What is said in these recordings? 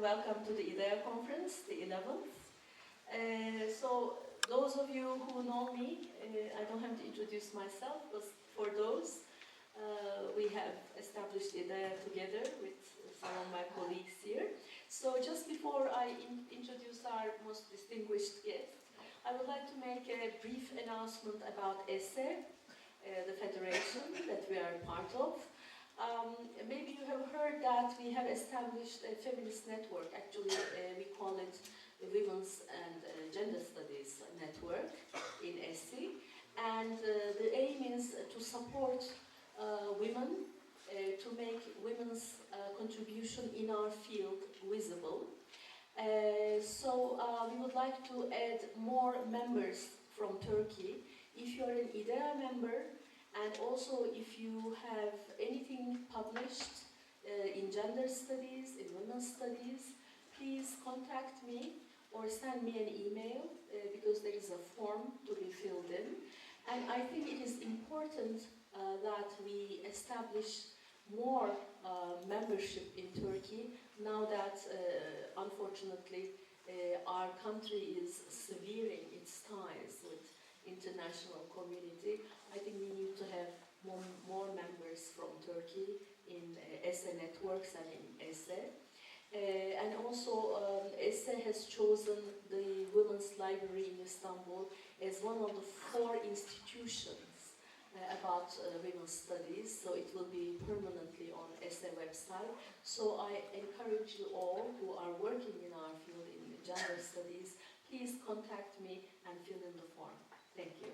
welcome to the IDEA conference, the 11th. So those of you who know me, I don't have to introduce myself, but for those, we have established IDEA together with some of my colleagues here. So just before I introduce our most distinguished guest, I would like to make a brief announcement about ESSE, the federation that we are part of. Maybe you have heard that we have established a feminist network. Actually, we call it the Women's and Gender Studies Network in ESSE. And the aim is to support women, to make women's contribution in our field visible. So we would like to add more members from Turkey. If you are an IDEA member, and also if you have anything published in gender studies, in women's studies, please contact me or send me an email because there is a form to be filled in. And I think it is important that we establish more membership in Turkey now that unfortunately our country is severing its ties with international community. I think we need to have more members from Turkey in ESSE networks and in ESSE. And also ESSE has chosen the Women's Library in Istanbul as one of the 4 institutions about women's studies, so it will be permanently on ESSE website. So I encourage you all who are working in our field in gender studies, please contact me and fill in the form. Thank you.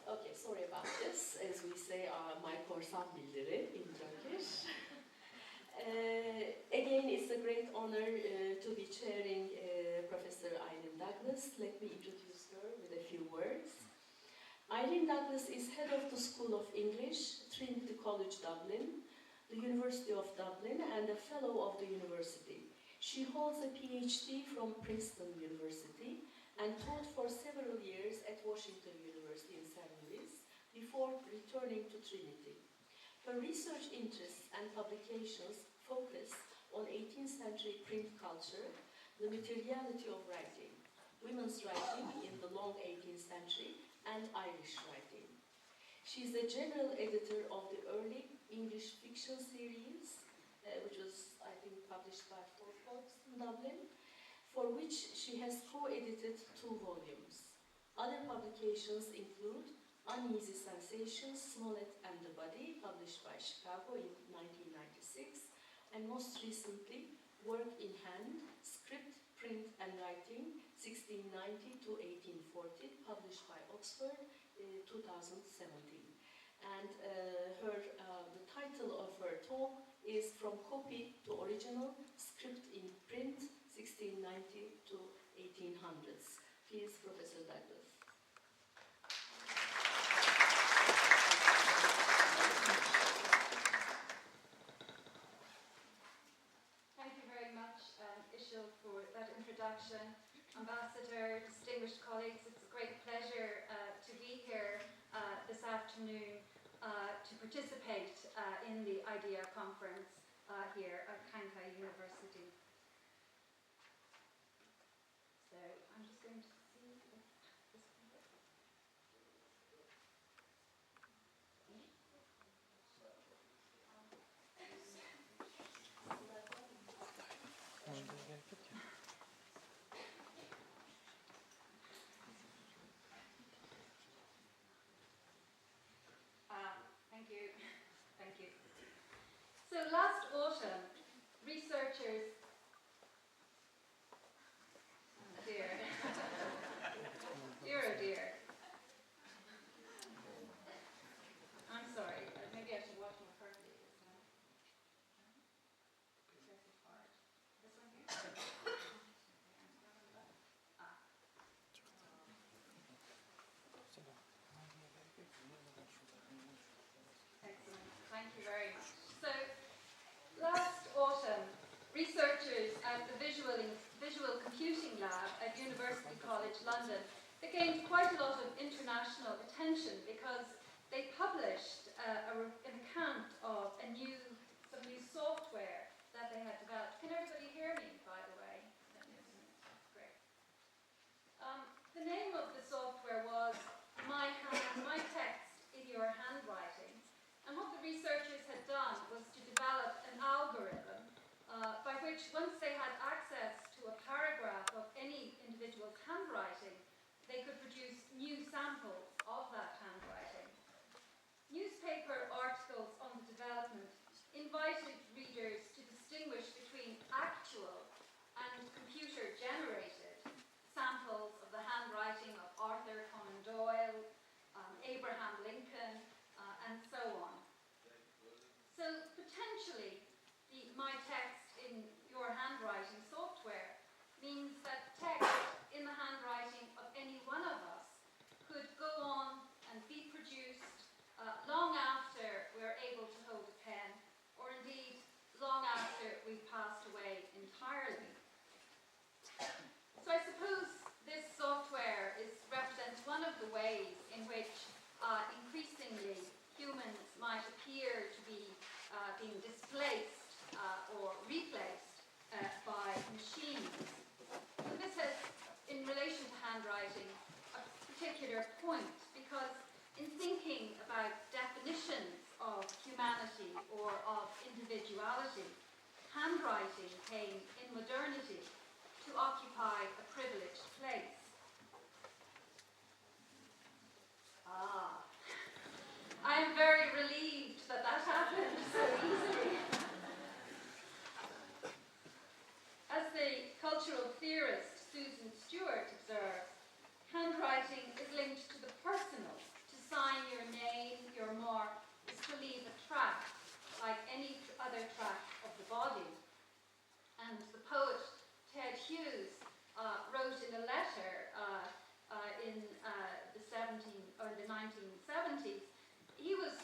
Okay, sorry about this, as we say, my korsan bildiri in Turkish. Again, it's a great honor to be chairing Professor Aileen Douglas. Let me introduce her with a few words. Aileen Douglas is head of the School of English, Trinity College, Dublin, the University of Dublin, and a fellow of the university. She holds a PhD from Princeton University and taught for several years at Washington University in St. Louis before returning to Trinity. Her research interests and publications focus on 18th century print culture, the materiality of writing, women's writing in the long 18th century, and Irish writing. She is the general editor of the early English fiction series, which was, I think, published by Forbes in Dublin, for which she has co-edited 2 volumes. Other publications include Uneasy Sensations, Smollett and the Body, published by Chicago in 1996, and most recently, Work in Hand, Script, Print and Writing, 1690 to 1840, published by Oxford in 2017. And the title of her talk is From Copy to Original, Script in Print, 1690 to 1800s. Please, Professor Douglas. Thank you very much, Ishil, for that introduction. Ambassador, distinguished colleagues, it's a great pleasure to be here this afternoon to participate in the IDEA conference here at Çankaya University. So I'm just going to see if this can work. Thank you. Thank you. So last autumn, researchers... Oh dear. Dear, oh dear. I'm sorry. Maybe I should watch more carefully. This one here? Ah. Excellent. Thank you very much. So, last autumn, researchers at the Visual Computing Lab at University College London, they gained quite a lot of international attention because they published an account of some new software that that they had developed. Can everybody hear me, by the way? Great. The name of the software was My Text in Your Handwriting. And what the researchers had done was to develop an algorithm by which, once they had access to a paragraph of any individual's handwriting, they could produce new samples of that handwriting. Newspaper articles on the development invited readers to distinguish between actual and computer-generated samples of the handwriting of Arthur Conan Doyle, Abraham Lincoln, and so on. So potentially, the My Text in Your Handwriting software means that text in the handwriting of any one of us could go on and be produced long after we're able to hold a pen, or indeed long after we've passed away entirely. So I suppose this software represents one of the ways in which increasingly humans might appear to be being displaced or replaced by machines. And this has, in relation to handwriting, a particular point, because in thinking about definitions of humanity or of individuality, handwriting came in modernity to occupy a privileged place. I am very relieved that that happened so easily. As the cultural theorist Susan Stewart observes, handwriting is linked to the personal. To sign your name, your mark, is to leave a track, like any other track of the body. And the poet Ted Hughes wrote in a letter in the 1970s. He was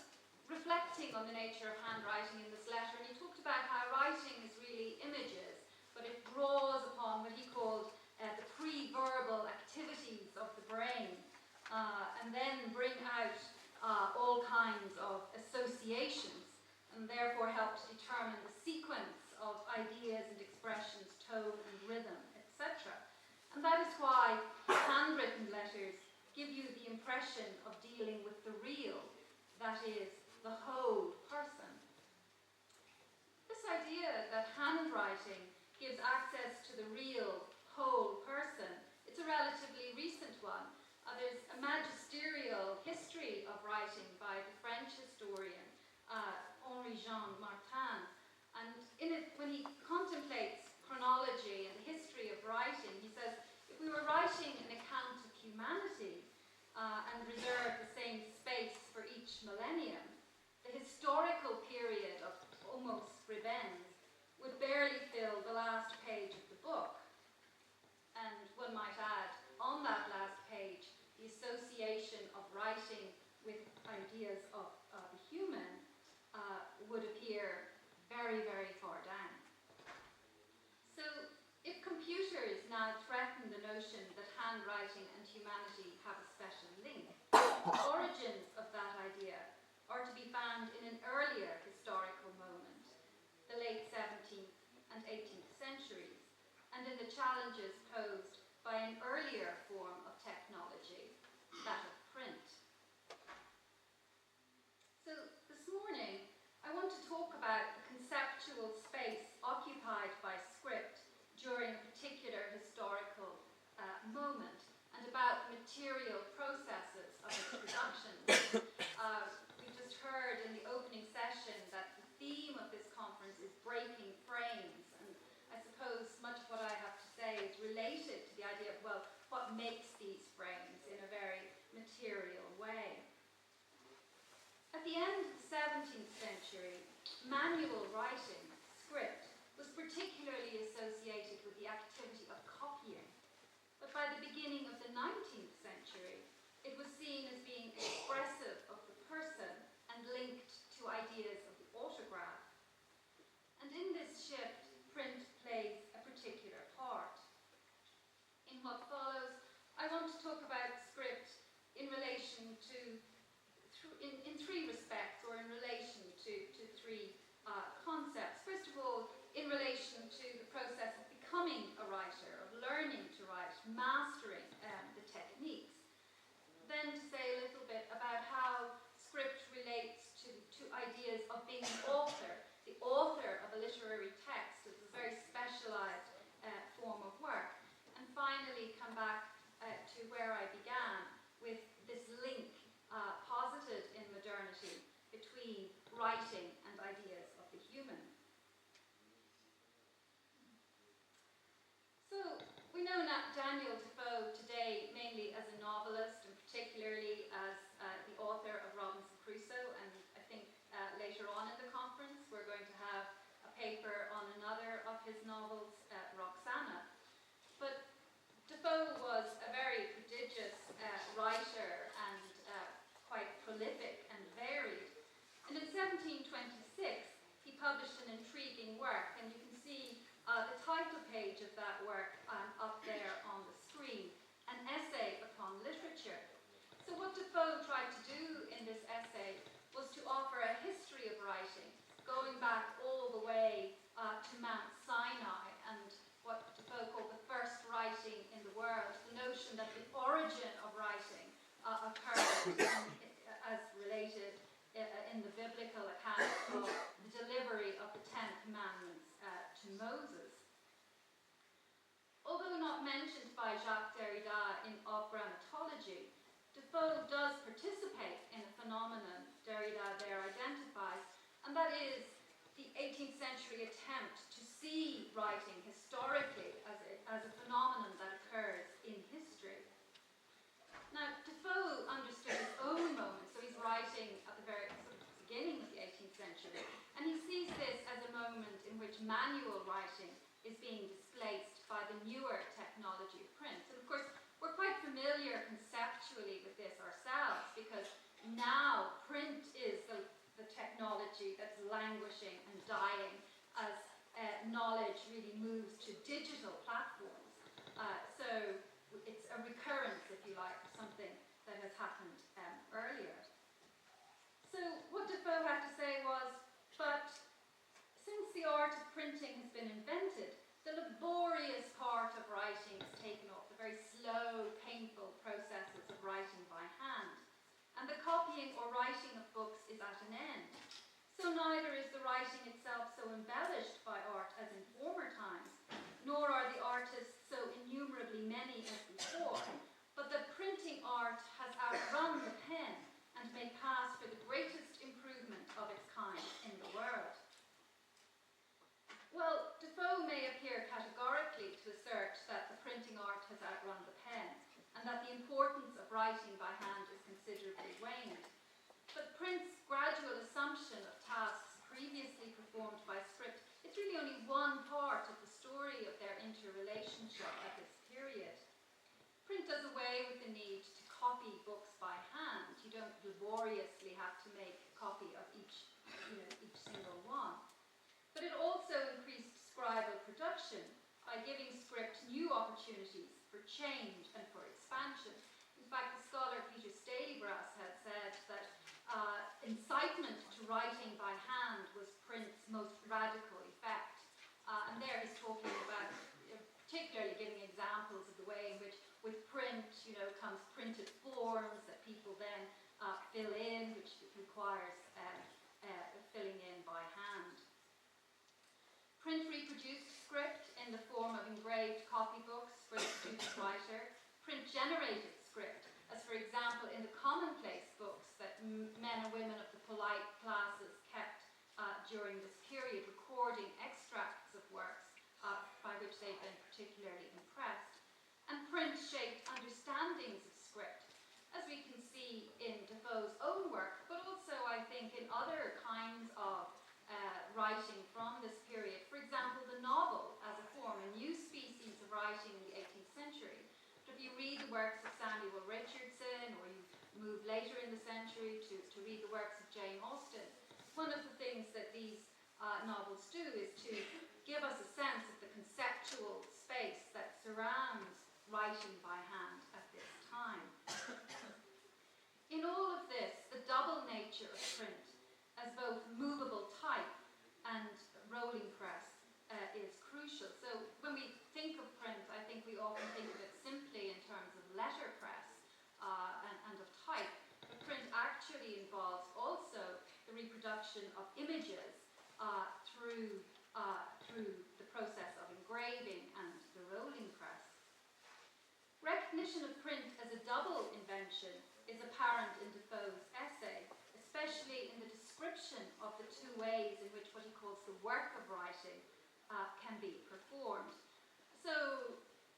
reflecting on the nature of handwriting in this letter, and he talked about how writing is really images, but it draws upon what he called the pre-verbal activities of the brain, and then bring out all kinds of associations, and therefore help to determine the sequence of ideas and expressions, tone and rhythm, etc. And that is why handwritten letters give you the impression of dealing with the real, that is, the whole person. This idea that handwriting gives access to the real, whole person, it's a relatively recent one. There's a magisterial history of writing by the French historian Henri-Jean Martin, and in it, when he contemplates chronology and the history of writing, he says, if we were writing an account of humanity and reserved the same space for each millennium, the historical period of Homo scribens would barely fill the last page of the book. And one might add, on that last page, the association of writing with ideas of the human would appear very, very far down. So, if computers now threaten the notion that handwriting and humanity have a special link, the origins of that idea are to be found in an earlier historical moment, the late 17th and 18th centuries, and in the challenges posed by an earlier form of technology, that of print. So this morning, I want to talk about the conceptual space occupied by script during a particular historical moment, and about material processes of its production. We just heard in the opening session that the theme of this conference is breaking frames, and I suppose much of what I have to say is related to the idea of, well, what makes these frames in a very material way. At the end of the 17th century, manual writing, script, was particularly associated with the activity of copying. But by the beginning of the 19th century, it was seen as being expressive of the person and linked to ideas of the autograph. And in this shift, print plays a particular part. In what follows, I want to talk about script in relation to, in three respects, or in relation to three concepts. First of all, in relation ideas of being the author of a literary text. It's a very specialized form of work. And finally, come back to where I began with this link posited in modernity between writing and ideas of the human. So, we know Daniel Defoe today mainly as a novelist, and particularly as the author of Robinson Crusoe, and I think later on in the conference we're going to have a paper on another of his novels, Roxana. But Defoe was a very prodigious writer and quite prolific and varied. And in 1726 he published an intriguing work, and you can see the title page of that work up there on the screen, an essay upon literature. So what Defoe tried to do in this essay was to offer a history of writing, going back all the way to Mount Sinai, and what Defoe called the first writing in the world, the notion that the origin of writing occurred as related in the biblical account of the delivery of the Ten Commandments to Moses. Although not mentioned by Jacques Derrida in Of Grammatology, Defoe does participate in a phenomenon Derrida there identifies, and that is the 18th century attempt to see writing historically as a phenomenon that occurs in history. Now, Defoe understood his own moment, so he's writing at the very beginning of the 18th century, and he sees this as a moment in which manual writing is being displaced by the newer technology of print. And of course, we're quite familiar conceptually with this ourselves, because now print is the technology that's languishing and dying as knowledge really moves to digital platforms. So it's a recurrence, if you like, of something that has happened earlier. So what Defoe had to say was, but since the art of printing has been invented, the laborious part of writing is taken off, the very slow, painful processes of writing by hand, and the copying or writing of books is at an end. So neither is the writing itself so embellished by art as in former times, nor are the artists so innumerably many as before, but the printing art has outrun the pen and may pass for the greatest improvement of its kind in the world. Well, Defoe may appear categorically to assert that the printing art has outrun the pen, and that the importance of writing by hand is considerably waned. But print's gradual assumption of tasks previously performed by script is really only one part of the story of their interrelationship at this period. Print does away with the need to copy books by hand. You don't laboriously have to make a copy of each single one. But it also increased scribal production by giving script new opportunities for change and for expansion. In fact, the scholar Peter Staleybrass had said that incitement to writing by hand was print's most radical effect. And there he's talking about particularly giving examples of the way in which with print, comes printed forms that people then fill in, which requires filling in by hand. Print reproduced script in the form of engraved copybooks for the student writer. Print generated script, as for example in the commonplace books that men and women of the polite classes kept during this period, recording extracts of works by which they've been particularly impressed. And print shaped understandings of script, as we can see in Defoe's own work, but also I think in other kinds of writing from this period. For example, the novel as a form, a new species of writing in the 18th century. But if you read the works of Samuel Richardson, or you move later in the century to read the works of Jane Austen, one of the things that these novels do is to give us a sense of the conceptual space that surrounds writing by hand at this time. In all of this, the double nature of print as both movable type and rolling press is crucial. So when we think of print, I think we often think of it simply in terms of letterpress and of type. But print actually involves also the reproduction production of images through the process of engraving and the rolling press. Recognition of print as a double invention is apparent in Defoe's essay, especially in the description of the two ways in which what he calls the work of writing can be performed. So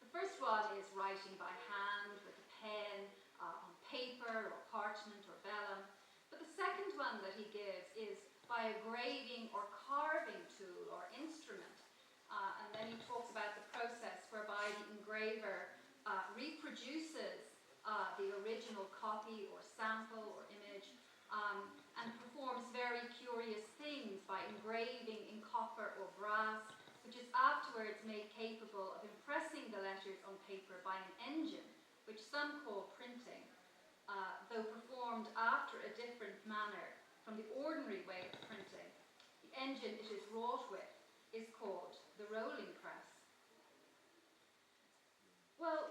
the first one is writing by hand with a pen on paper or parchment or vellum. But the second one that he gives is by a graving or carving tool or instrument. And then he talks about the process whereby the engraver reproduces the original copy or sample or image and performs very curious things by engraving in copper or brass, which is afterwards made capable of impressing the letters on paper by an engine, which some call printing, though performed after a different manner from the ordinary way of printing. The engine it is wrought with is called the rolling press. Well,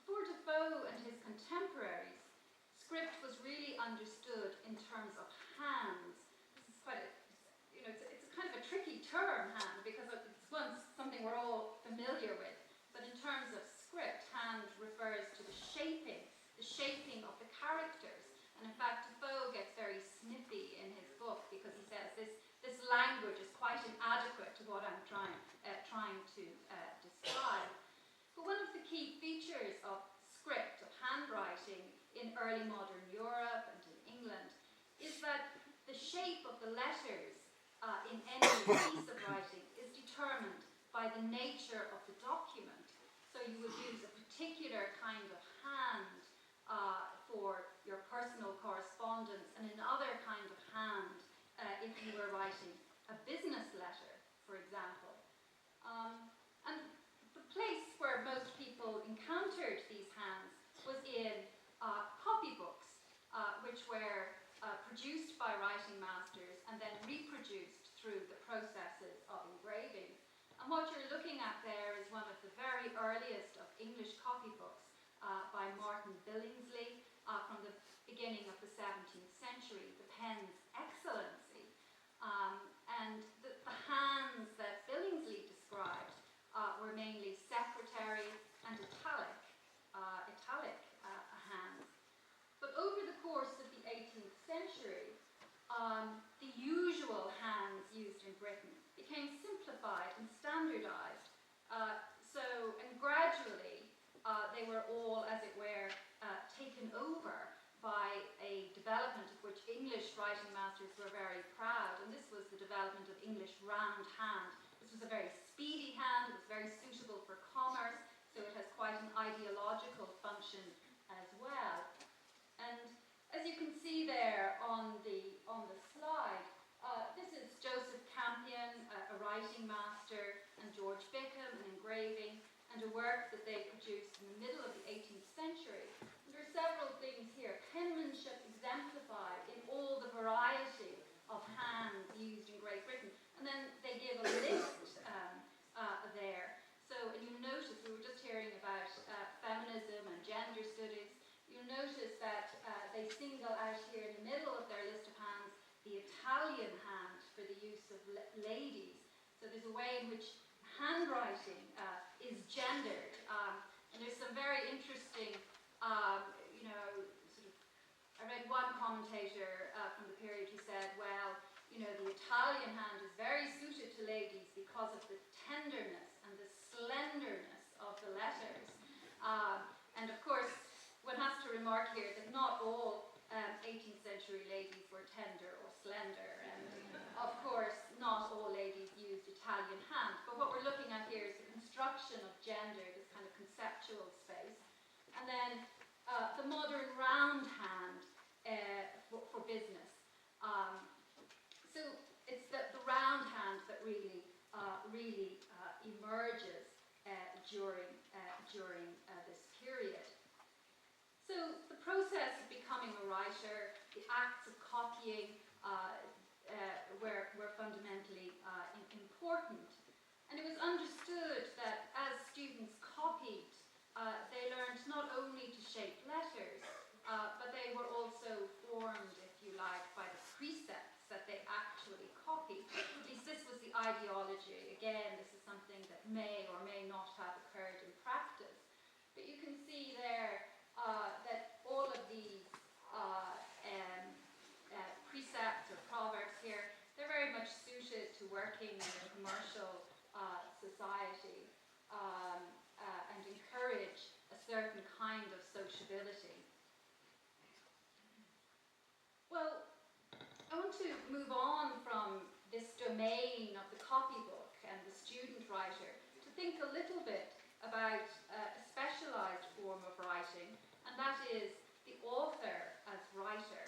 for Defoe and his contemporaries, script was really understood in terms of hands. This is quite a, it's a kind of a tricky term, hand, because it's something we're all familiar with. But in terms of script, hand refers to the shaping of the characters. And in fact, Defoe gets very snippy in his book because he says this language is quite inadequate to what I'm trying to describe. But one of the key features of script, of handwriting in early modern Europe and in England, is that the shape of the letters in any piece of writing is determined by the nature of the document. So you would use a particular kind of hand for your personal correspondence and another kind of hand if you were writing a business letter, for example. And the place where most people encountered these hands was in copybooks, which were produced by writing masters and then reproduced through the processes of engraving. And what you're looking at there is one of the very earliest of English copybooks by Martin Billingsley from the beginning of the 17th century, the pen's excellency. And the hands that Billingsley described were mainly secretary and italic hands. But over the course of the 18th century, the usual hands used in Britain became simplified and standardized. And gradually, they were all, as it were, taken over by a development of which English writing masters were very proud, and this was the development of English round hand. This was a very speedy hand, it was very suitable for commerce, so it has quite an ideological function as well. And as you can see there on the slide, this is Joseph Campion, a writing master, and George Bickham, an engraving, and a work that they produced in the middle of the 18th century. And there are several things here. Penmanship exemplified in all the variety of hands used in Great Britain. And then they give a list there. So, and you'll notice, we were just hearing about feminism and gender studies. You'll notice that they single out here in the middle of their list of hands the Italian hand for the use of ladies. So there's a way in which handwriting is gendered. And there's some very interesting, I read one commentator from the period who said, well, the Italian hand is very suited to ladies because of the tenderness and the slenderness of the letters. And of course, one has to remark here that not all 18th century ladies were tender or slender, and of course not all ladies used Italian hand. But what we're looking at here is the construction of gender, this kind of conceptual space. And then the modern round hand for business. So it's the round hand that really emerges during this period. So the process of becoming a writer, the acts of copying were fundamentally important. And it was understood that as students copied, they learned not only to shape letters, but they were also formed, if you like, by the precepts that they legibility. Well, I want to move on from this domain of the copybook and the student writer to think a little bit about a specialized form of writing, and that is the author as writer.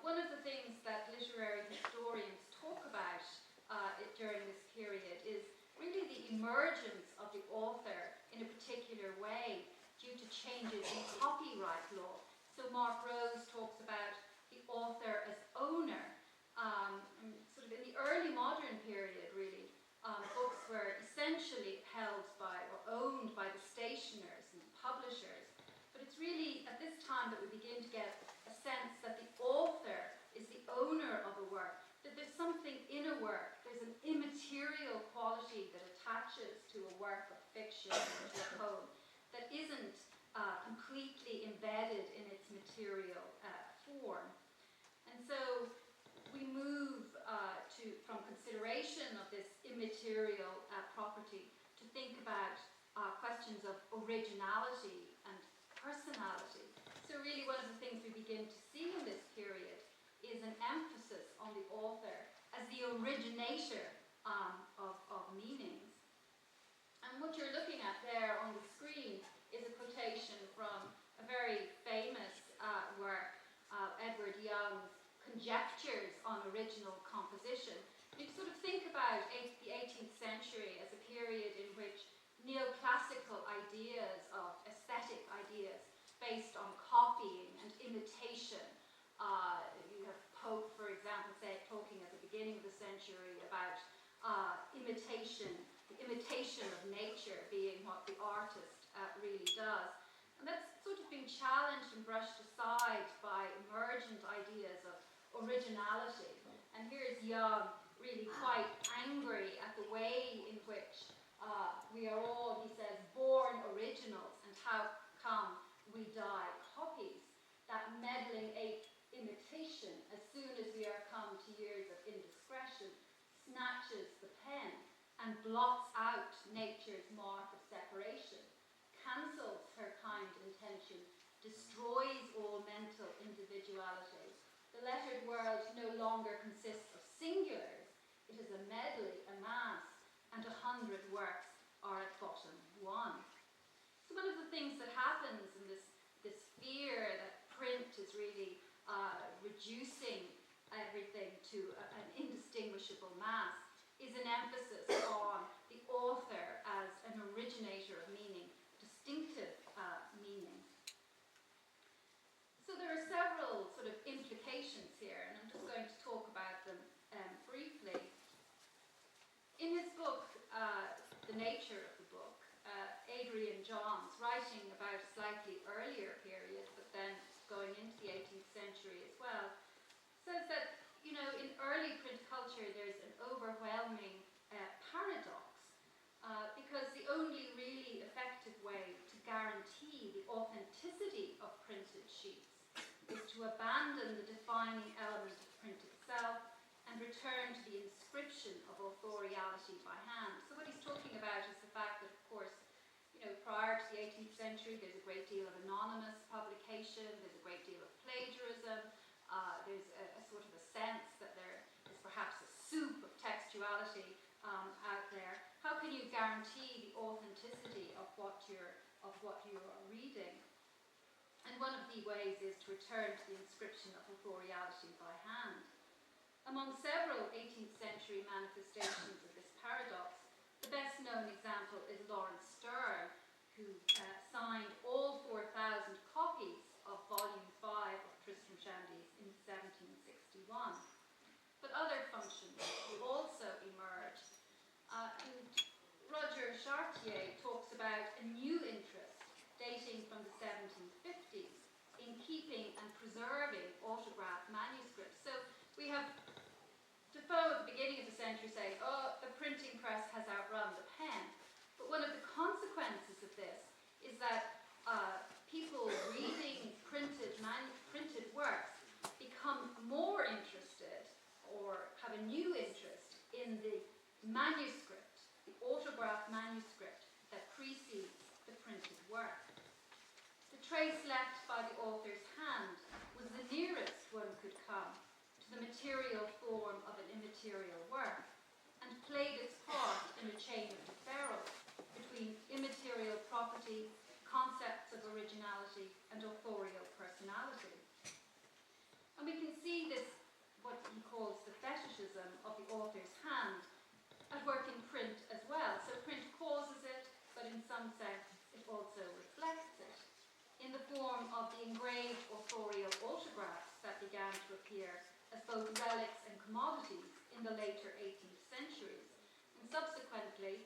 One of the things that literary historians talk about during this period is really the emergence of the author in a particular way due to changes in copyright law. So Mark Rose talks about the author as owner. Sort of in the early modern period, really, books were essentially held by or owned by the stationers and publishers. But it's really at this time that we begin to get a sense that the author is the owner of a work, that there's something in a work, there's an immaterial quality that attaches to a work of fiction or to a poem that isn't completely embedded in its material form. And so we move from consideration of this immaterial property to think about questions of originality and personality. So really one of the things we begin to see in this period is an emphasis on the author as the originator of meanings. And what you're looking at there on the screen is a quotation from a very famous work, Edward Young's Conjectures on Original Composition. You sort of think about the 18th century as a period in which neoclassical ideas of aesthetic ideas based on copying and imitation. You have Pope, for example, talking at the beginning of the century about imitation, the imitation of nature being what the artist really does. And that's sort of been challenged and brushed aside by emergent ideas of originality. And here's Young really quite angry at the way in which we are all, he says, born originals, and how come we die copies. That meddling imitation, as soon as we are come to years of indiscretion, snatches the pen and blots out nature's mark of separation, cancels her kind intention, destroys all mental individuality. The lettered world no longer consists of singulars, it is a medley, a mass, and 100 works are at bottom one. So one of the things that happens in this fear that print is really reducing everything to an indistinguishable mass is an emphasis on the author as an originator of meaning, distinctive meaning. So there are several sort of implications here, and I'm just going to talk about them briefly. In his book, The Nature of the Book, Adrian Johns, writing about a slightly earlier period, but then going into the 18th century as well, says that, you know, in early print culture there's an overwhelming paradox, because the only really effective way to guarantee the authenticity of printed sheets is to abandon the defining element of print itself and return to the inscription of authoriality by hand. So what he's talking about is the fact that, of course, you know, prior to the 18th century, there's a great deal of anonymous publication, there's a great deal of plagiarism, there's a sort of a sense that there is perhaps a soup of textuality out there. How can you guarantee the authenticity of what you are reading? And one of the ways is to return to the inscription of authoriality by hand. Among several 18th century manifestations of this paradox, the best known example is Lawrence Sterne, who signed all 4,000 copies of Volume 5 of Tristram Shandy in 1761. But other functions also emerged. And Roger Chartier talks about a new interest dating from the 1750s in keeping and preserving autographed manuscripts. So we have Defoe at the beginning of the century saying, oh, the printing press has outrun the pen. But one of the consequences of this is that people reading printed works become more interested or have a new interest in the manuscript, the autographed manuscript that precedes the printed work. select by the author's hand was the nearest one could come to the material form of an immaterial work, and played its part in a chain of deferral between immaterial property, concepts of originality, and authorial personality. And we can see this, what he calls the fetishism of the author's hand, at work in print as well. So print causes it, but in some sense it also reflects it, in the form of the engraved authorial autographs that began to appear as both relics and commodities in the later 18th centuries. And subsequently,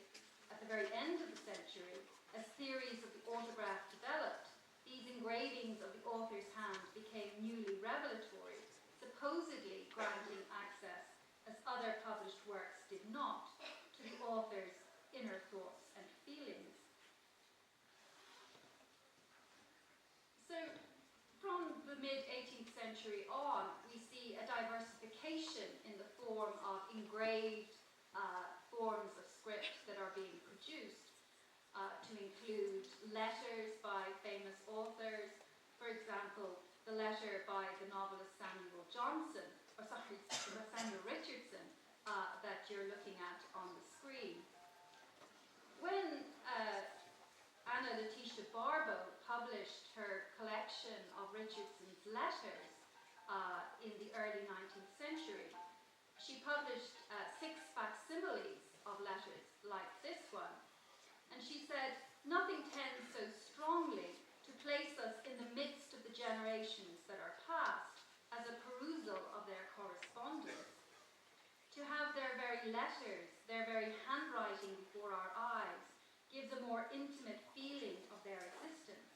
at the very end of the century, as theories of the autograph developed, these engravings of the author's hand became newly revelatory, supposedly granting access, as other published works did not, to the author's inner thoughts and feelings. So, from the mid-18th century on, we see a diversification in the form of engraved forms of script that are being produced, to include letters by famous authors. For example, the letter by the novelist Samuel Richardson that you're looking at on the screen. When Anna Letitia Barbo published her collection of Richardson's letters in the early 19th century, she published 6 facsimiles of letters like this one. And she said, "Nothing tends so strongly to place us in the midst of the generations that are past as a perusal of their correspondence. To have their very letters, their very handwriting before our eyes, gives a more intimate feeling of their existence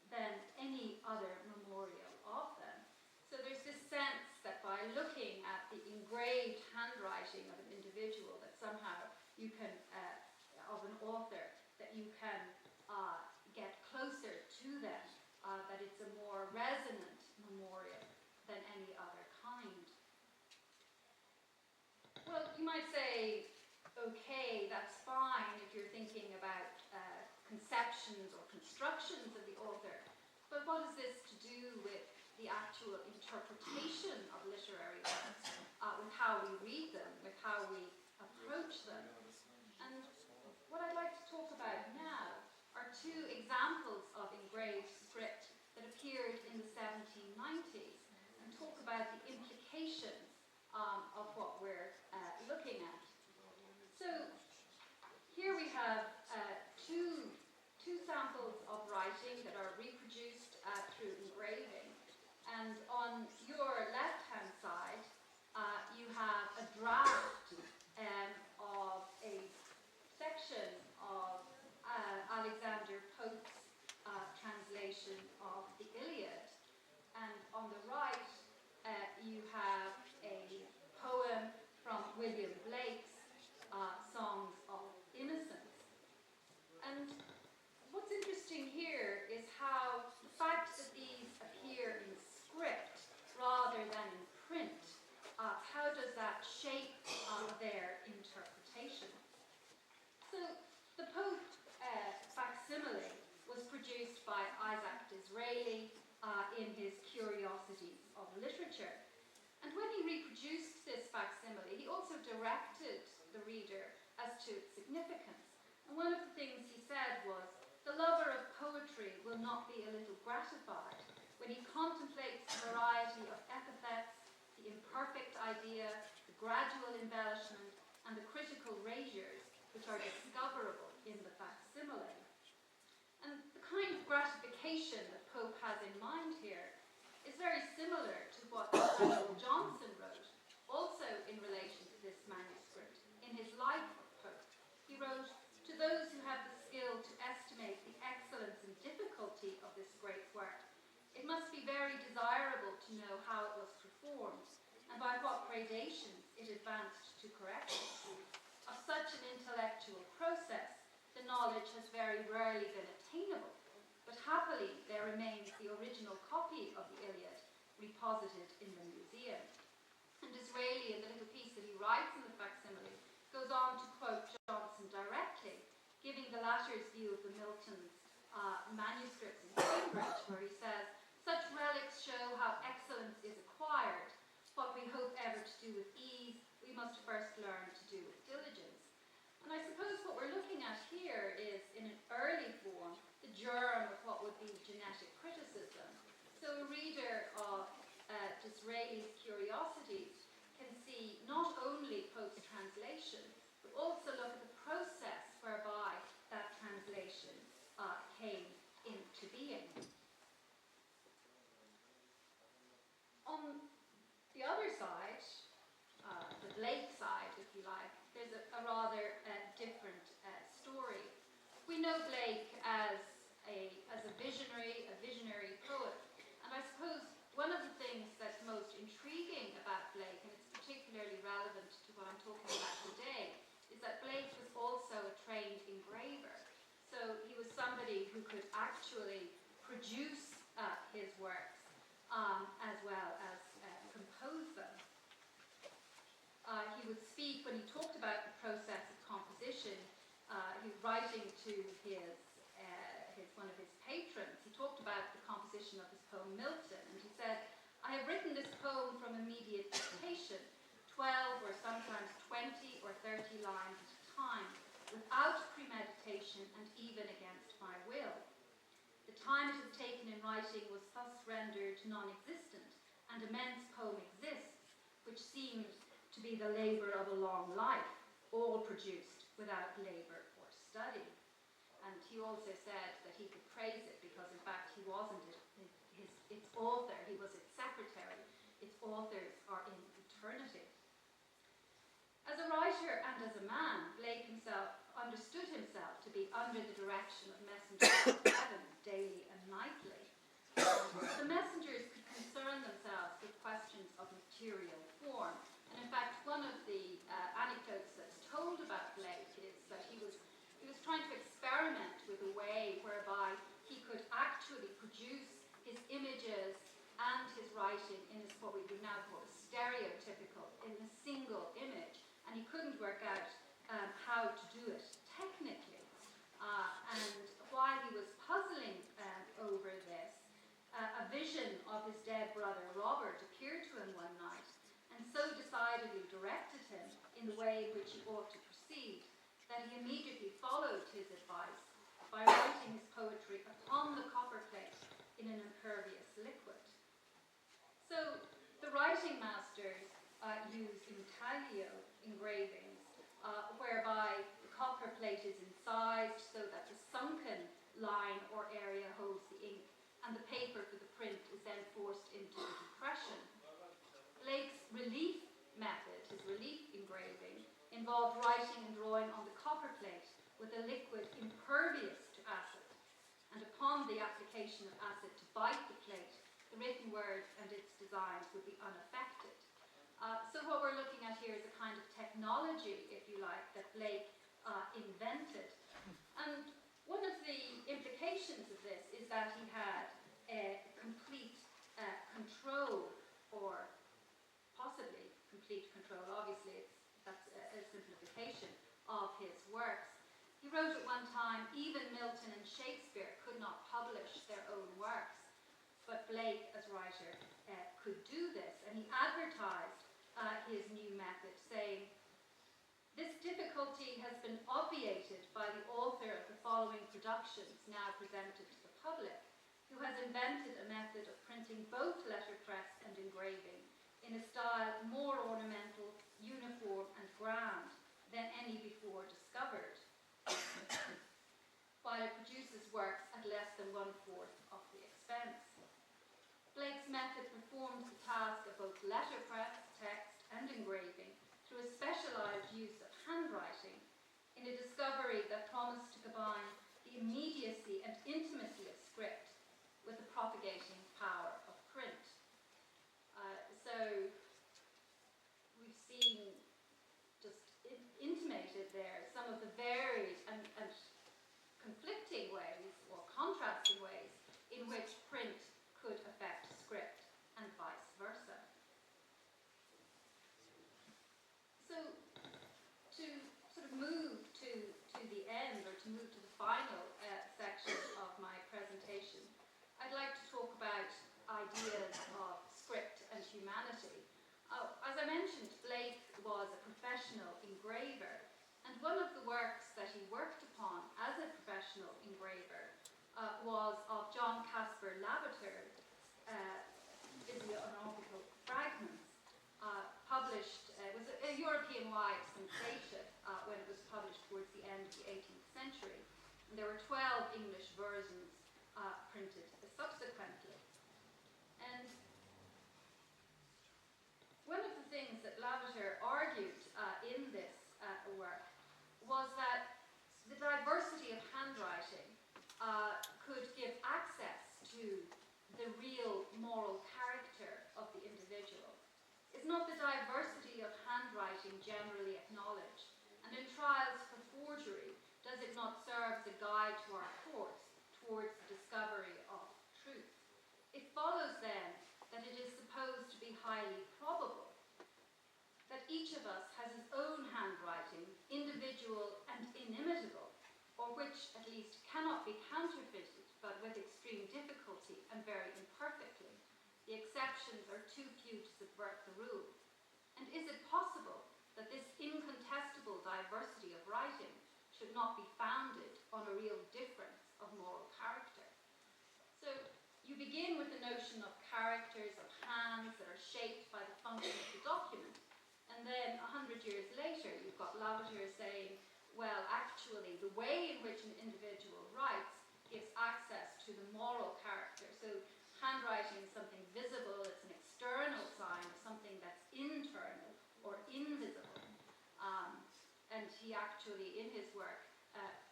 than any other memorial of them." So there's this sense that by looking at the engraved handwriting of an individual, that somehow you can, of an author, that you can get closer to them, that it's a more resonant memorial than any other kind. Well, you might say, okay, that's fine if you're thinking about conceptions or constructions of the author, but what is this to do with the actual interpretation of literary works, with how we read them, with how we approach them? And what I'd like to talk about now are 2 examples of engraved script that appeared in the 1790s, and talk about the implications of what we're looking at. So here we have two samples of writing that are reproduced through engraving. And on your left-hand side, you have a draft of a section of Alexander Pope's translation of the Iliad. And on the right, you have a poem from William Blake's Songs of Innocence. And what's interesting here is how the fact that these appear in script rather than in print, how does that shape their interpretation? So the Pope facsimile was produced by Isaac Disraeli in his Curiosities of Literature. And when he reproduced this facsimile, he also directed the reader as to its significance. And one of the things he said was, "The lover of poetry will not be a little gratified when he contemplates the variety of epithets, the imperfect idea, the gradual embellishment, and the critical razors which are discoverable in the facsimile." And the kind of gratification that Pope has in mind here is very similar to what Samuel Johnson wrote, also in relation to this manuscript, in his Life of Pope. He wrote, "To those who have the skill to estimate the excellence and difficulty of this great work, it must be very desirable to know how it was performed, and by what gradations it advanced to correction. Of such an intellectual process, the knowledge has very rarely been attainable, but happily there remains the original copy of the Iliad reposited in the museum." And Disraeli, in the little piece that he writes in the facsimile, goes on to quote Johnson directly, giving the latter's view of the Miltons manuscripts in Cambridge, where he says, "Such relics show how excellence is acquired. What we hope ever to do with ease, we must first learn to do with diligence." And I suppose what we're looking at here is, in an early form, the germ of what would be genetic criticism. So a reader of Disraeli's Curiosities can see not only Pope's translation, but also look at the process whereby that translation came into being. On the other side, the Blake side, if you like, there's a rather different story. We know Blake as a visionary poet, and I suppose one of the things that's most intriguing about Blake, and it's particularly relevant to what I'm talking about today, is that Blake was also a trained engraver. So he was somebody who could actually produce his works as well as compose them. He would speak, when he talked about the process of composition, he was writing to one of his patrons. He talked about the composition of his poem Milton, and he said, "I have written this poem from immediate dictation, 12 or sometimes 20 or 30 lines at a time, without premeditation and even against my will. The time it has taken in writing was thus rendered non-existent, and immense poem exists, which seemed to be the labour of a long life, all produced without labour or study." And he also said that he could praise it because, in fact, he wasn't its author, he was its secretary. Its authors are in eternity. As a writer and as a man, Blake himself understood himself to be under the direction of messengers of heaven daily and nightly. The messengers could concern themselves with questions of material form. And in fact, one of the anecdotes that's told about Blake is that he was trying to experiment with a way whereby he could actually produce his images and his writing in this, what we would now call stereotypical, in a single image. And he couldn't work out how to do it technically. And while he was puzzling over this, a vision of his dead brother Robert appeared to him one night, and so decidedly directed him in the way in which he ought to proceed, that he immediately followed his advice by writing his poetry upon the copperplate in an impervious liquid. So the writing masters use intaglio engravings, whereby the copperplate is incised so that the sunken line or area holds the ink, and the paper for the print is then forced into the depression. Blake's relief method, his relief engraving, involved writing and drawing on the copperplate with a liquid impervious to acid, and upon the application of acid to bite the plate, the written word and its designs would be unaffected. So what we're looking at here is a kind of technology, if you like, that Blake invented. And one of the implications of this is that he had complete control, or possibly complete control, obviously that's a simplification, of his works. He wrote at one time, even Milton and Shakespeare could not publish their own works, but Blake, as writer, could do this, and he advertised his new method, saying, "This difficulty has been obviated by the author of the following productions now presented to the public, who has invented a method of printing both letterpress and engraving in a style more ornamental, uniform, and grand than any before discovered, while it produces works at less than 1/4 of the expense. Blake's method performs the task of both letterpress, text, and engraving through a specialized use of handwriting, in a discovery that promised to combine the immediacy and intimacy of script with the propagating power of print." So we've seen just intimated there some of the varied and conflicting ways, or contrasting ways, in which print could affect script and vice versa. So to sort of move to the end, or to move to the final section of my I mentioned, Blake was a professional engraver, and one of the works that he worked upon as a professional engraver was of John Caspar Lavater's physiognomical fragments, published, it was a European-wide sensation when it was published towards the end of the 18th century. And there were 12 English versions printed subsequently. And one of the things that Lavater argued in this work was that the diversity of handwriting could give access to the real moral character of the individual. Is not the diversity of handwriting generally acknowledged? And in trials for forgery, does it not serve as a guide to our courts towards the discovery of truth? It follows then that it is supposed to be highly probable that each of us has his own handwriting, individual and inimitable, or which at least cannot be counterfeited, but with extreme difficulty and very imperfectly. The exceptions are too few to subvert the rule. And is it possible that this incontestable diversity of writing should not be founded on a real difference of moral character? So you begin with the notion of characters, of hands that are shaped by the function of the document, and then 100 years later you've got Lavater saying, well, actually, the way in which an individual writes gives access to the moral character. So handwriting is something visible, it's an external sign of something that's internal or invisible. And he actually, in his work,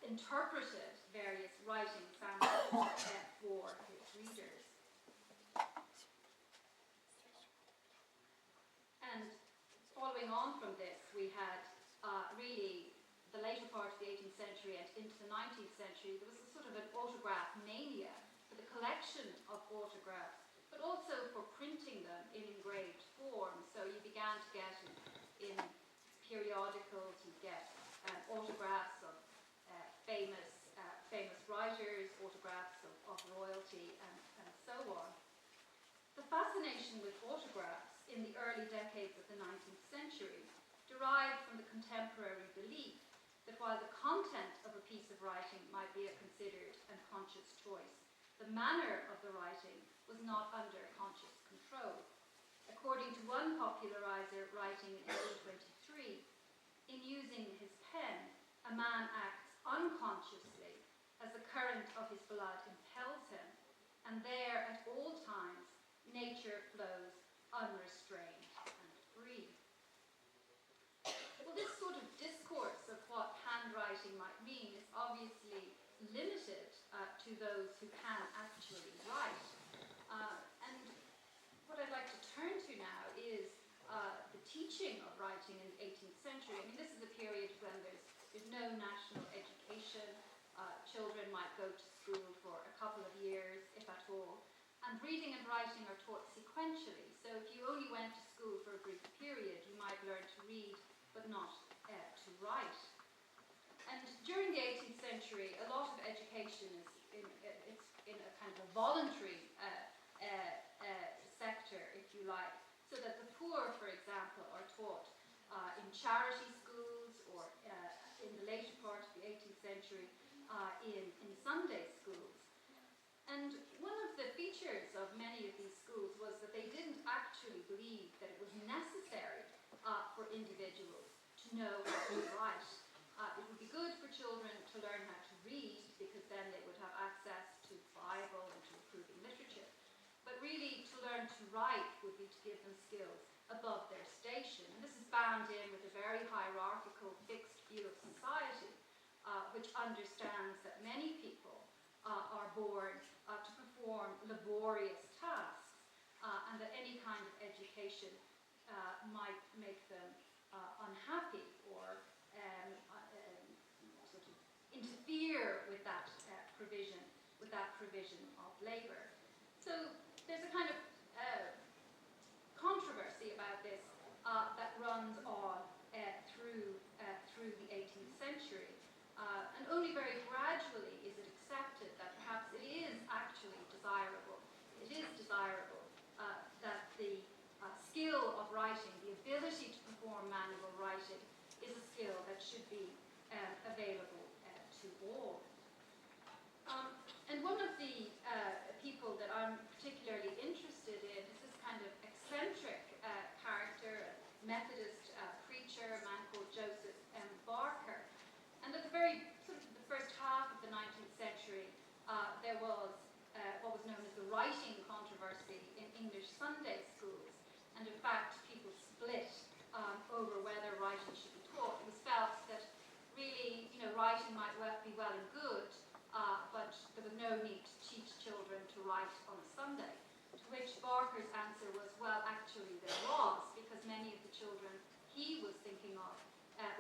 interpreted various writing samples for his readers. And following on from this, we had really the later part of the 18th century and into the 19th century, there was a sort of an autograph mania for the collection of autographs, but also for printing them in engraved form. So you began to get in periodicals, you get autographs of famous writers, autographs of royalty, and so on. The fascination with autographs in the early decades of the 19th century derived from the contemporary belief that while the content of a piece of writing might be a considered and conscious choice, the manner of the writing was not under conscious control. According to one popularizer writing in 1823, in using his pen, a man acts unconsciously as the current of his blood impels him, and there at all times nature flows unrestrained and free. Well, this sort of discourse of what handwriting might mean is obviously limited to those who can actually write. And what I'd like to turn to now is the teaching of writing in the 18th century. I mean, this is a period when there's no national education. Children might go to school for a couple of years, if at all. And reading and writing are taught sequentially. So if you only went to school for a brief period, you might learn to read, but not to write. And during the 18th century, a lot of education is in a kind of a voluntary sector, if you like, so that the poor, for example, are taught in charity schools or in the later part of the 18th century in Sunday schools. And one of the features of many of these schools was that they didn't actually believe that it was necessary for individuals to know how to write. It would be good for children to learn how to read because then they would have access to the Bible and to improving literature. But really, to learn to write would be to give them skills above their station. And this is bound in with a very hierarchical, fixed view of society, which understands that many people are born to perform laborious tasks, and that any kind of education might make them unhappy or sort of interfere with that provision of labour. So there's a kind of controversy about this that runs on through the 18th century, and only very gradually is it accepted that perhaps it is actually desirable. It is desirable that the skill of writing, the ability particularly interested in is this kind of eccentric character, a Methodist preacher, a man called Joseph M. Barker. And at the very sort of the first half of the 19th century, there was what was known as the writing controversy in English Sunday schools. And in fact, people split over whether writing should be taught. It was felt that really, writing might be well and good, but there was no need to teach children to write on a Sunday. To which Barker's answer was, well, actually there was, because many of the children he was thinking of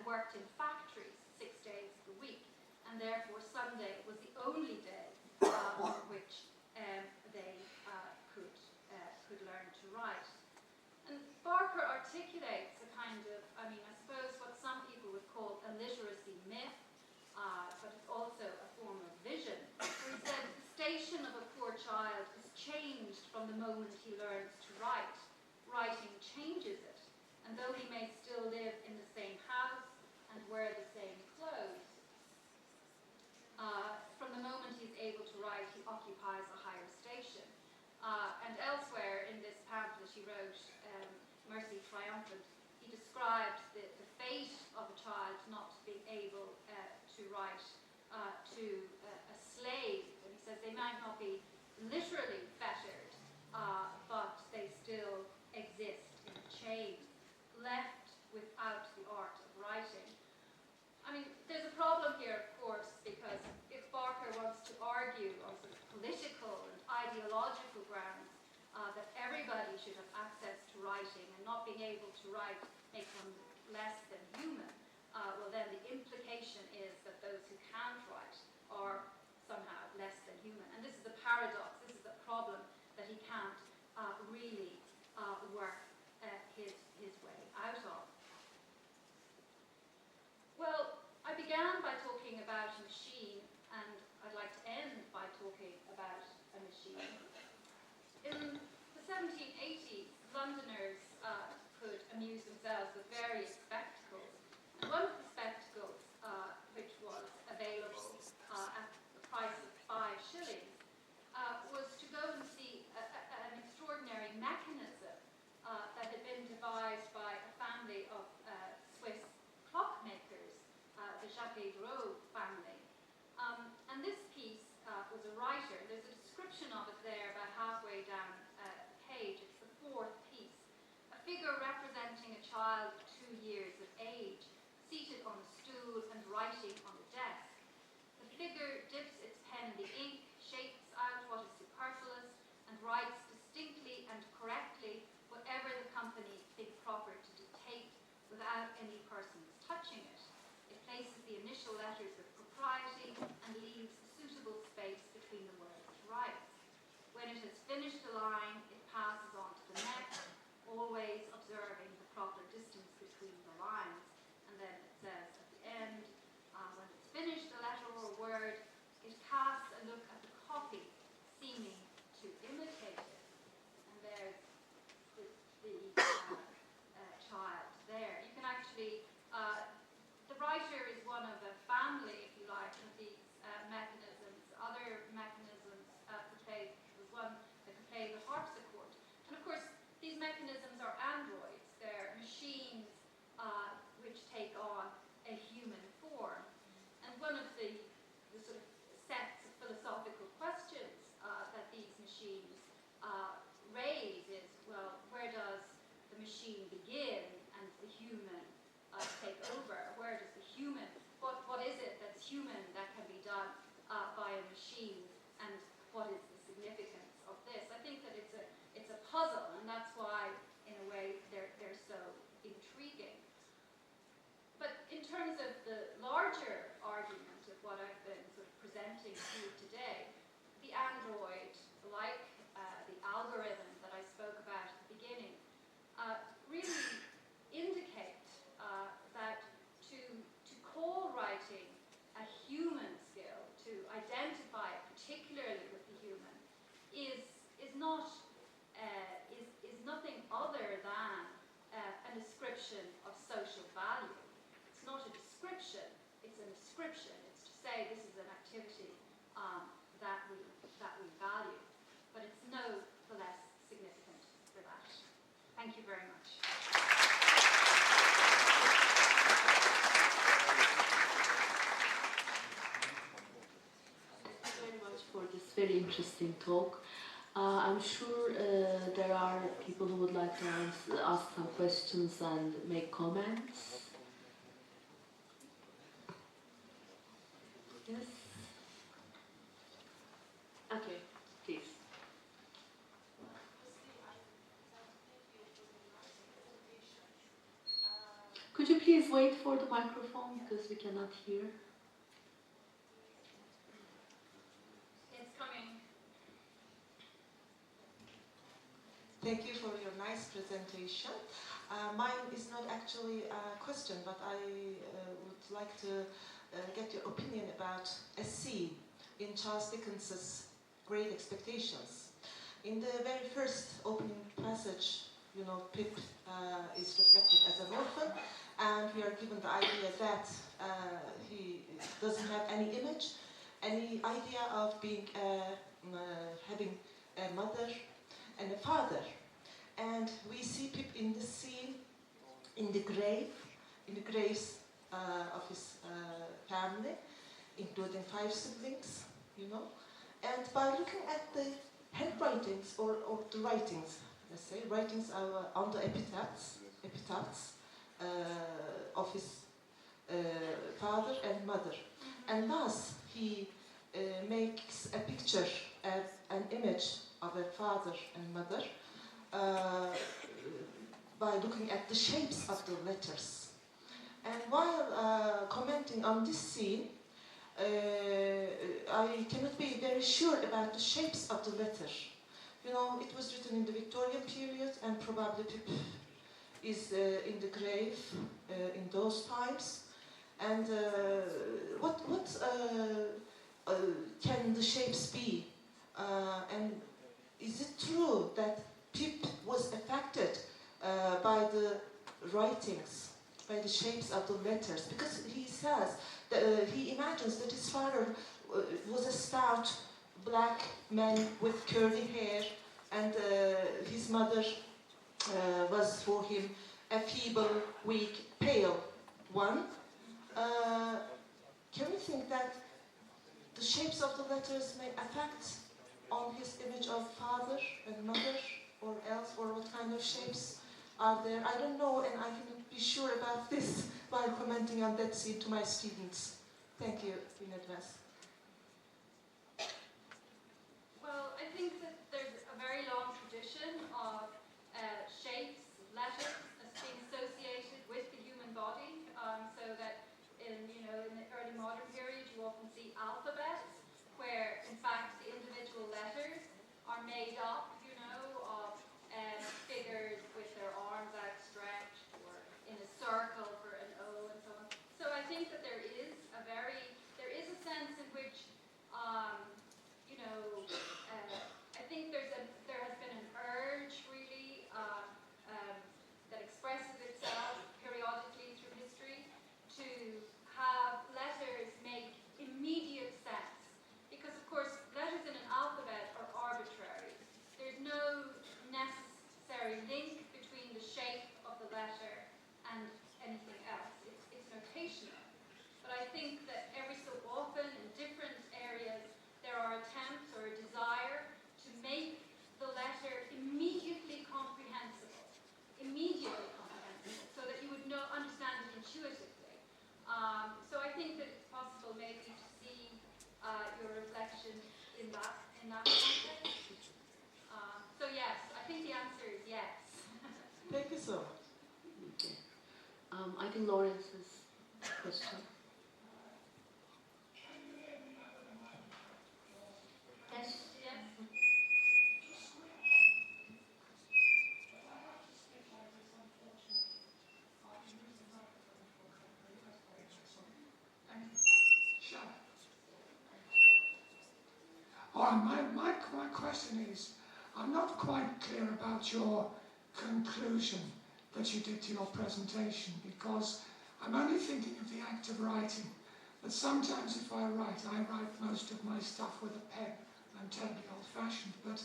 worked in factories 6 days a week, and therefore Sunday was the only day on which they could learn to write. And Barker articulates a kind of, I suppose what some people would call a literacy myth, but it's also a form of vision. Where he said the station of a poor child is changed from the moment he learns to write. Writing changes it, and though he may still live in the same house and wear the same clothes, from the moment he's able to write, he occupies a higher station. And elsewhere in this pamphlet he wrote, Mercy Triumphant, he described the fate of a child not being able to write to a slave. And he says they might not be literally fettered, but they still exist in chains, left without the art of writing. There's a problem here, of course, because if Barker wants to argue on sort of political and ideological grounds that everybody should have access to writing and not being able to write makes them less than human, well then the implication is that those who can't write are somehow less than human. And this is a paradox, this is a problem that he can't really work his way out of. Well, I began by talking about a machine, and I'd like to end by talking about a machine. In the 1780s, Londoners could amuse themselves with various spectacles. And one of the spectacles, which was available at the price of 5 shillings, was to go and see an extraordinary mechanism that had been devised by a family Thank you very much. Thank you very much for this very interesting talk. I'm sure there are people who would like to ask some questions and make comments. Yes? Okay, please. Could you please wait for the microphone because we cannot hear? It's coming. Thank you for your nice presentation. Mine is not actually a question, but I would like to get your opinion about a scene in Charles Dickens's Great Expectations. In the very first opening passage, you know, Pip is reflected as an orphan, and we are given the idea that he doesn't have any image, any idea of being having a mother and a father. And we see Pip in the scene, in the graves of his family, including 5 siblings, you know. And by looking at the handwritings or the writings, let's say, writings on the epitaphs of his father and mother. And thus he makes a picture, an image of a father and mother by looking at the shapes of the letters. And while commenting on this scene, I cannot be very sure about the shapes of the letter. You know, it was written in the Victorian period, and probably Pip is in the grave in those times. And what can the shapes be? And is it true that Pip was affected by the writings, by the shapes of the letters? Because he says that he imagines that his father was a stout black man with curly hair, and his mother was for him a feeble, weak, pale one. Can we think that the shapes of the letters may affect on his image of father and mother, or else, or what kind of shapes are there? I don't know, and I cannot be sure about this while commenting on that scene to my students. Thank you in advance. Well, I think that there's a very long tradition of shapes, letters, as being associated with the human body, so that in the early modern period you often see alphabets, where in fact the individual letters are made up, of figures with their arms outstretched, or in a circle for an O and so on. So I think that there is a sense in which, I think there has been an urge really that expresses itself periodically through history to have letters make immediate sense. Because of course, letters in an alphabet are arbitrary. There's no necessary link between the shape of the letter and anything else. It's notational. But I think that every so often in different areas there are attempts or a desire to make the letter immediately comprehensible, so that you would understand it intuitively. So I think that it's possible maybe to see your reflection in that context. So yes, I think the answer is yes. Thank you so much. Okay. I think Lawrence's question. Yes. Yes. My question is, I'm not quite clear about your conclusion that you did to your presentation, because I'm only thinking of the act of writing. But sometimes if I write most of my stuff with a pen. I'm terribly old-fashioned, but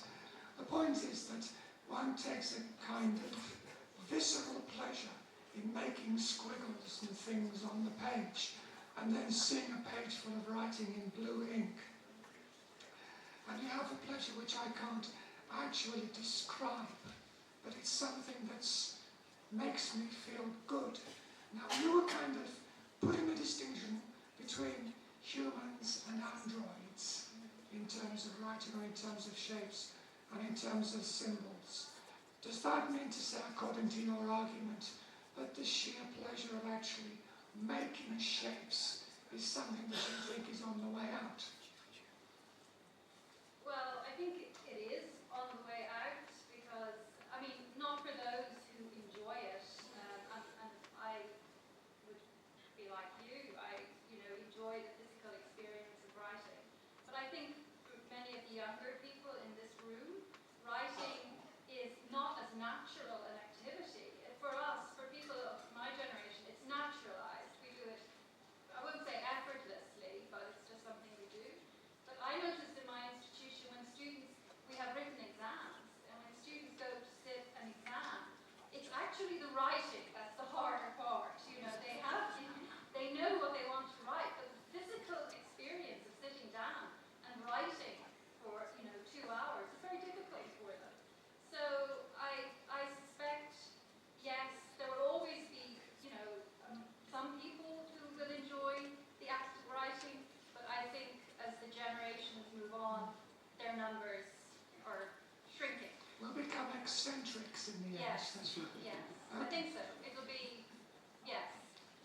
the point is that one takes a kind of visceral pleasure in making squiggles and things on the page, and then seeing a page full of writing in blue ink. And you have a pleasure which I can't actually describe, but it's something that makes me feel good. Now, you were kind of putting a distinction between humans and androids in terms of writing, or in terms of shapes, and in terms of symbols. Does that mean to say, according to your argument, that the sheer pleasure of actually making shapes is something that you think is on the way out? Well, I think it is on the way out because, I mean, not for those who enjoy it, and I would be like you, I enjoy the physical experience of writing. But I think for many of the younger people in this room, writing is not as natural an activity. For us, for people of my generation, it's naturalized. We do it, I wouldn't say effortlessly, but it's just something we do. But I noticed in my institution when students, we have written exams, and when students go to sit an exam, it's actually the writing that's the harder part. They know what they want to write, but the physical experience of sitting down and writing for 2 hours is very difficult for them. So I suspect, yes, there will always be some people who will enjoy the act of writing, but I think as the generations move on, their numbers are shrinking. We'll become eccentrics in the end. Yes, yes. I think so. It'll be, yes.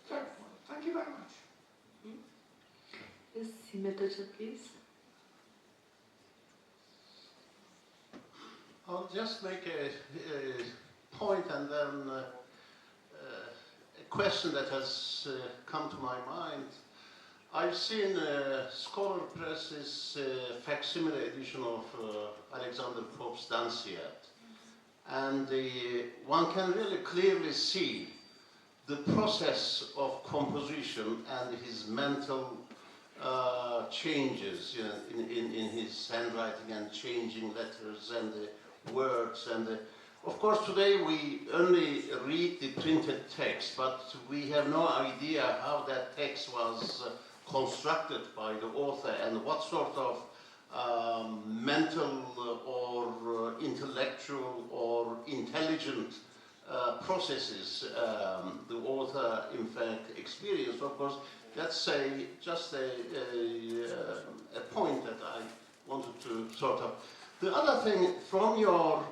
Very well. Thank you very much. Yes, Himetocha, please. I'll just make a point and then a question that has come to my mind. I've seen Scholar Press's facsimile edition of Alexander Pope's Danciad, and one can really clearly see the process of composition and his mental changes in his handwriting, and changing letters and the words. And of course today we only read the printed text, but we have no idea how that text was constructed by the author and what sort of mental or intellectual or intelligent processes the author in fact experienced. Of course, that's just a point that I wanted to sort of. The other thing, from your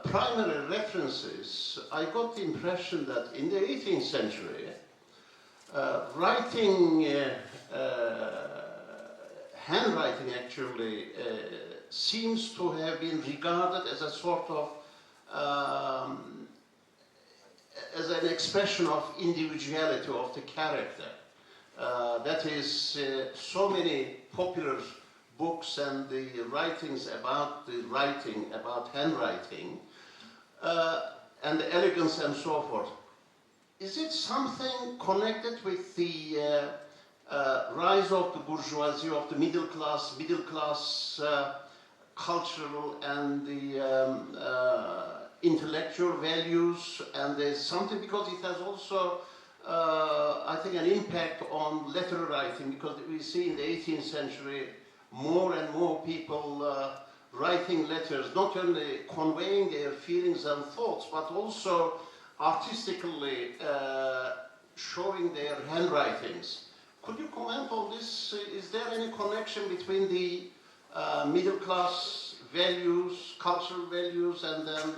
primary references, I got the impression that in the 18th century, handwriting actually seems to have been regarded as a sort of as an expression of individuality of the character. That is, so many popular books and the writings about the writing, about handwriting, and the elegance and so forth. Is it something connected with the rise of the bourgeoisie, of the middle class cultural and the intellectual values? And there's something, because it has also, I think, an impact on letter writing, because we see in the 18th century more and more people writing letters, not only conveying their feelings and thoughts, but also artistically showing their handwritings. Could you comment on this? Is there any connection between the middle class values, cultural values, and then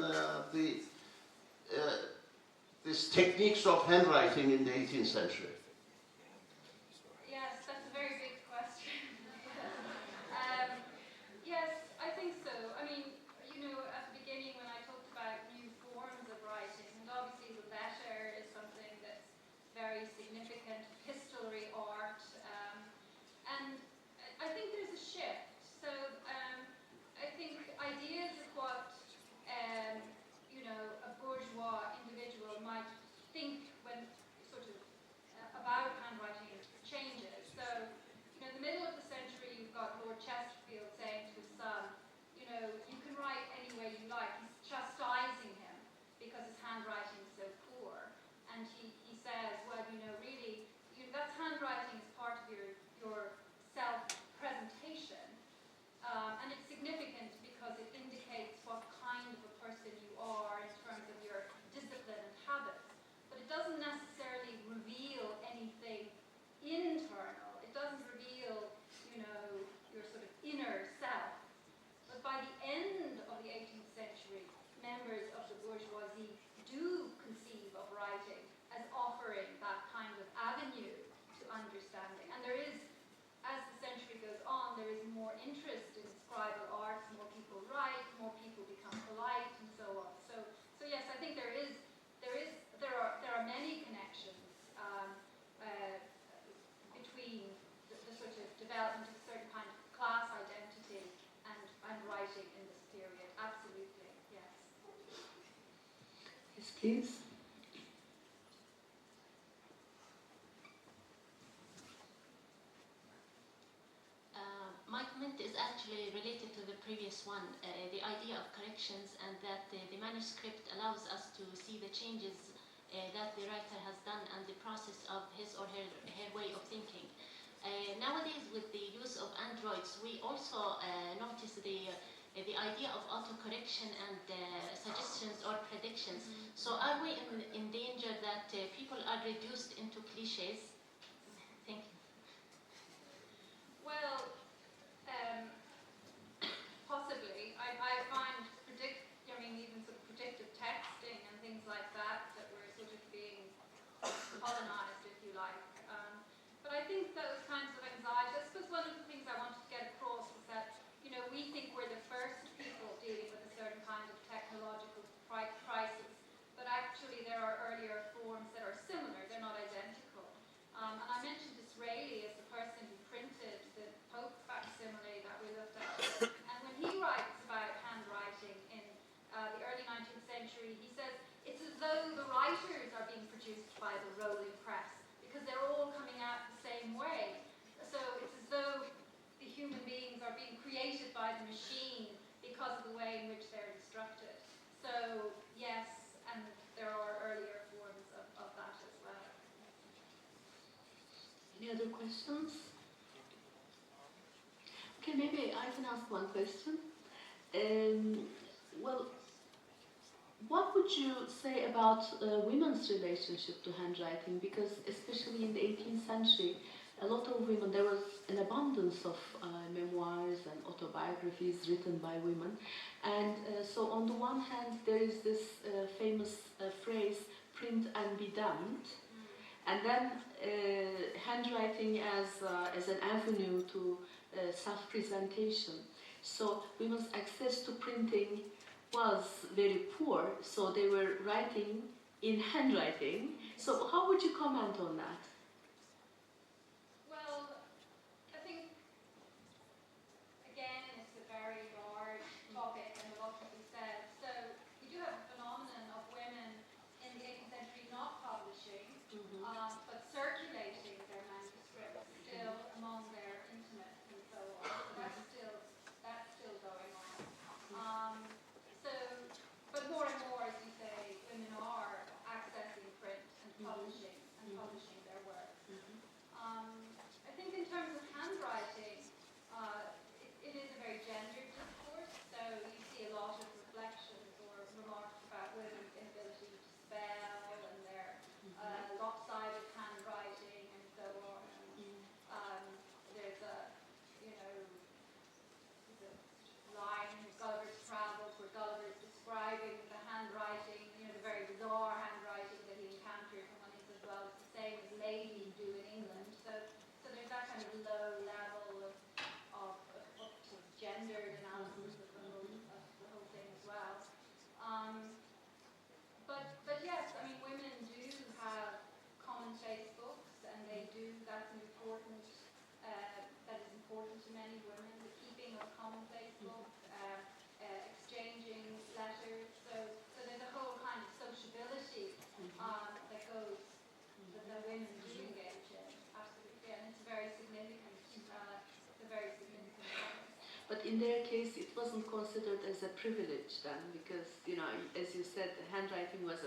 these techniques of handwriting in the 18th century? Yes, that's a very big question. Yes, I think so. I mean, at the beginning when I talked about new forms of writing, and obviously the letter is something that's very significant, epistolary art, and I think there's a shift. So I think ideas of what a bourgeois individual might think when sort of Yes, please. My comment is actually related to the previous one, the idea of corrections, and that the manuscript allows us to see the changes that the writer has done and the process of his or her way of thinking. Nowadays, with the use of Androids, we also notice the idea of autocorrection and suggestions or predictions. So are we in danger that people are reduced into cliches? Thank you. Well, possibly. I find even sort of predictive texting and things like that we're sort of being colonized, if you like. But I think those kinds of anxieties, I suppose one of the things I wanted to get across was that, we think we're the first people dealing with a certain kind of technological crisis, but actually there are earlier forms that are similar, they're not identical. And I mentioned Disraeli as the person who printed the Pope facsimile that we looked at. And when he writes about handwriting in the early 19th century, he says it's as though the writers are being produced by the rolling press, because they're all coming out the same way. So it's as though the human beings are being created by the machine because of the way in which they're instructed. So yes, and there are earlier forms of that as well. Any other questions? Okay, maybe I can ask one question. Well, what would you say about women's relationship to handwriting? Because especially in the 18th century, a lot of women, there was an abundance of memoirs and autobiographies written by women. And so on the one hand, there is this famous phrase, print and be damned. And then handwriting as an avenue to self-presentation. So women's access to printing was very poor, so they were writing in handwriting. So how would you comment on that? Well, I think, again, it's a very large topic and a lot to be said. So we do have a phenomenon of women in the 18th century not publishing, but circulating their manuscripts still among their intimates and so on. So that's still going on. But more and more, as you say, women are accessing print and publishing their work. I think in terms of handwriting, it is a very gendered discourse, so you see a lot of reflections or remarks about women's inability to spell and their lopsided handwriting and so on. There's a line in Gulliver's Travels where Gulliver is describing the handwriting, the very bizarre handwriting that he encountered, and when he says, well, it's the same as ladies do in England. So there's that kind of low level of gendered analysis of the whole thing as well. But yes, I mean, women do have commonplace books, and that's important. That is important to many women, the keeping of commonplace books, exchanging letters. So there's a whole kind of sociability that goes, that the women do engage in, absolutely, and it's very significant. It's a very significant point. But in their case, it wasn't considered as a privilege then, because, as you said, handwriting was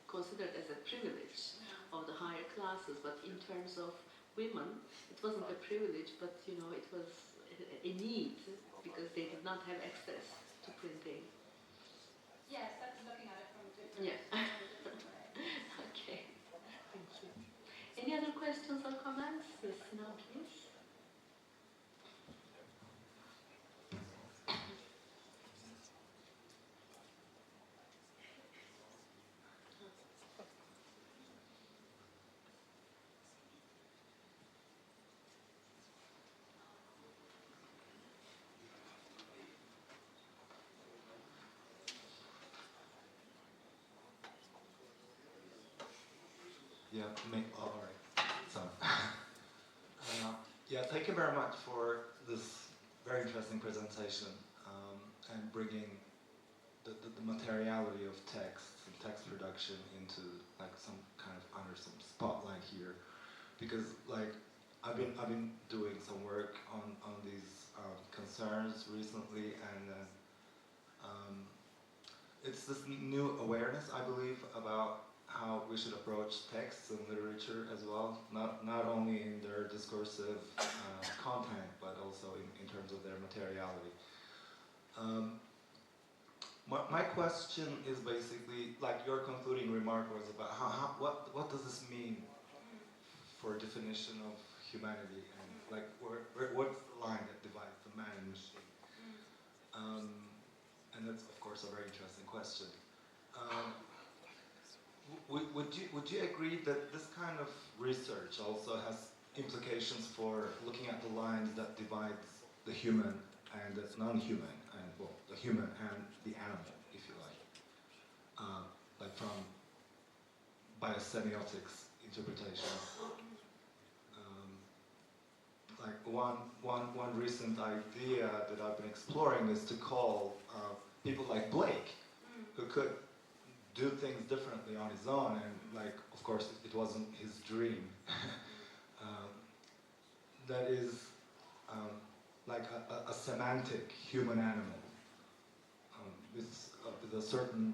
considered as a privilege of the higher classes, but in terms of women, it wasn't a privilege, but, it was a need, because they did not have access to printing. Yes, that's looking at it from a different, different way. Okay, thank you. Any other questions or comments? Yes, now please. Yeah, all right. So, yeah, thank you very much for this very interesting presentation and bringing the materiality materiality of text and text production into like some kind of under some spotlight here, because like I've been doing some work on these concerns recently, and it's this new awareness, I believe, about how we should approach texts and literature as well, not only in their discursive content, but also in terms of their materiality. My question is basically, like your concluding remark was about what does this mean for a definition of humanity, and like what's the line that divides the man and machine? And that's of course a very interesting question. Would you agree that this kind of research also has implications for looking at the lines that divides the human and the non-human, and well, the human and the animal, if you like from biosemiotics interpretation? Like one recent idea that I've been exploring is to call people like Blake, who could do things differently on his own, and like, of course, it wasn't his dream. That is like a semantic human animal with a certain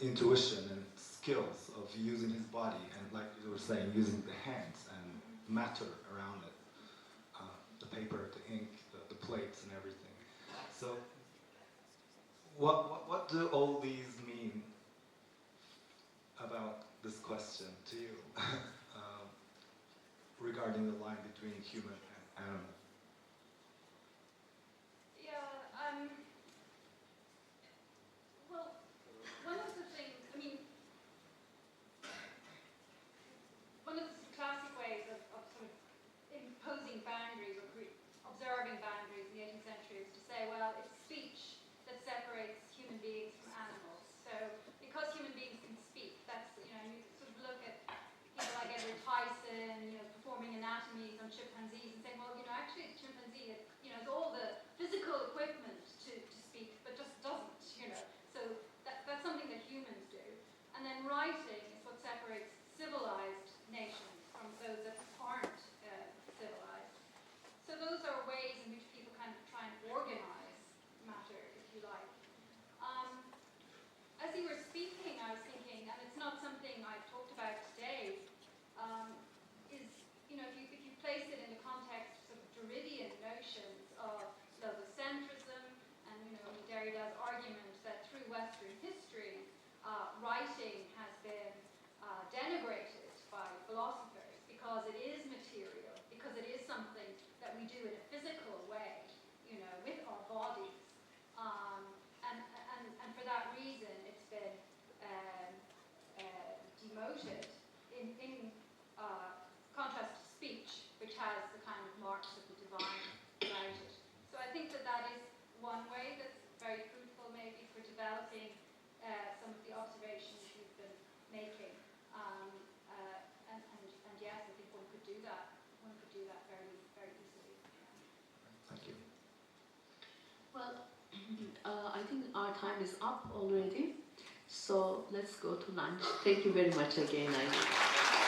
intuition and skills of using his body, and like you were saying, using the hands and matter around it, the paper, the ink, the plates, and everything. So, what do all these mean about this question to you regarding the line between human and animal? Well, one of the things, I mean, one of the classic ways of sort of imposing boundaries or observing boundaries in the 18th century is to say, well, it's speech that separates human beings from animals. So because human beings can speak, that's, you know, you sort of look at people like Edward Tyson, you know, performing anatomies on chimpanzees and saying, well, you know, actually the chimpanzee, you know, has all the physical equipment to speak, but just doesn't, you know. So that's something that humans do. And then writing is what separates civilized nations from those that aren't civilized. So those are ways in which people kind of try and organize matter, if you like. As you were speaking, I was thinking, and it's not something I've talked about today, is, you know, if you place it in the context of Derridian notions of logocentrism, and, you know, Derrida's argument that through Western history, writing has been denigrated by philosophers because it is material, because it is something that we do in a physical way, you know, with our bodies. And for that reason, it's been demoted in contrast to speech, which has the kind of marks of the divine about it. So I think that is one way that's very fruitful, maybe, for developing some of the observations you've been making. And yes, I think one could do that. One could do that very, very easily. Thank you. Well, I think our time is up already, so let's go to lunch. Thank you very much again, Aileen.